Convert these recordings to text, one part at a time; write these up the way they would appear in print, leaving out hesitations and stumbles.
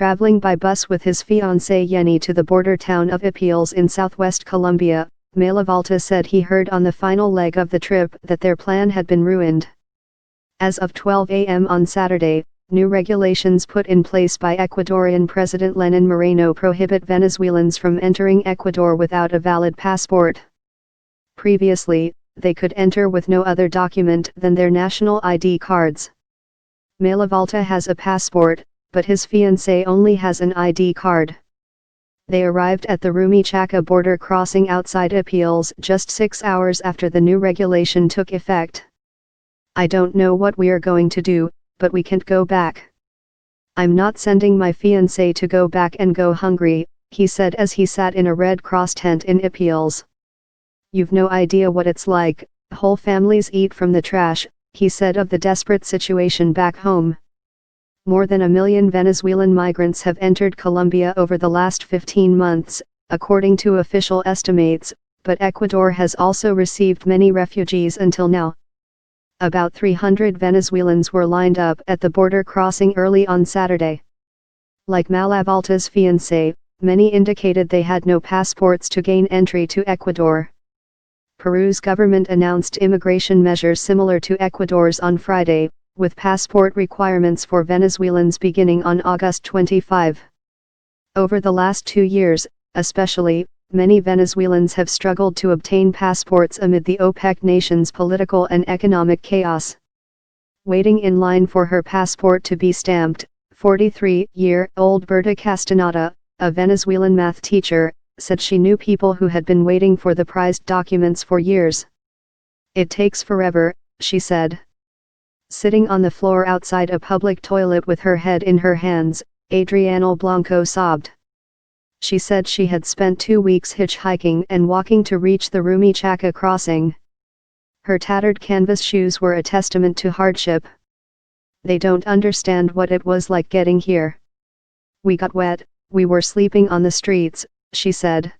traveling by bus with his fiance Yenny to the border town of Ipiales in southwest Colombia, Malavolta said he heard on the final leg of the trip that their plan had been ruined. As of 12 a.m. on Saturday, new regulations put in place by Ecuadorian President Lenin Moreno prohibit Venezuelans from entering Ecuador without a valid passport. Previously, they could enter with no other document than their national ID cards. Malavolta has a passport, but his fiancée only has an ID card. They arrived at the Rumichaca border crossing outside Ipiales just 6 hours after the new regulation took effect. "I don't know what we're going to do, but we can't go back. I'm not sending my fiancé to go back and go hungry," he said as he sat in a Red Cross tent in Ipiales. "You've no idea what it's like, whole families eat from the trash," he said of the desperate situation back home. More than 1 million Venezuelan migrants have entered Colombia over the last 15 months, according to official estimates, but Ecuador has also received many refugees until now. About 300 Venezuelans were lined up at the border crossing early on Saturday. Like Malavolta's fiancé, many indicated they had no passports to gain entry to Ecuador. Peru's government announced immigration measures similar to Ecuador's on Friday, with passport requirements for Venezuelans beginning on August 25. Over the last 2 years, especially, many Venezuelans have struggled to obtain passports amid the OPEC nations' political and economic chaos. Waiting in line for her passport to be stamped, 43-year-old Berta Castaneda, a Venezuelan math teacher, said she knew people who had been waiting for the prized documents for years. "It takes forever," she said. Sitting on the floor outside a public toilet with her head in her hands, Adriana Blanco sobbed. She said she had spent 2 weeks hitchhiking and walking to reach the Rumichaca crossing. Her tattered canvas shoes were a testament to hardship. "They don't understand what it was like getting here. We got wet, we were sleeping on the streets," she said.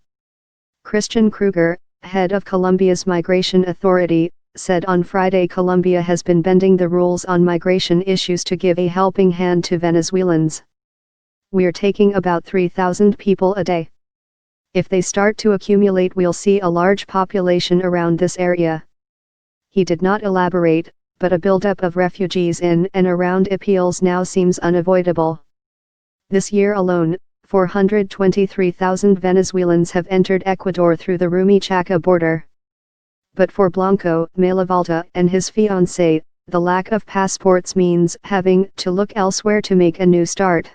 Christian Kruger, head of Colombia's Migration Authority, said on Friday Colombia has been bending the rules on migration issues to give a helping hand to Venezuelans. "We're taking about 3,000 people a day. If they start to accumulate, we'll see a large population around this area." He did not elaborate, but a buildup of refugees in and around Ipiales now seems unavoidable. This year alone, 423,000 Venezuelans have entered Ecuador through the Rumichaca border. But for Blanco, Malavolta, and his fiancée, the lack of passports means having to look elsewhere to make a new start.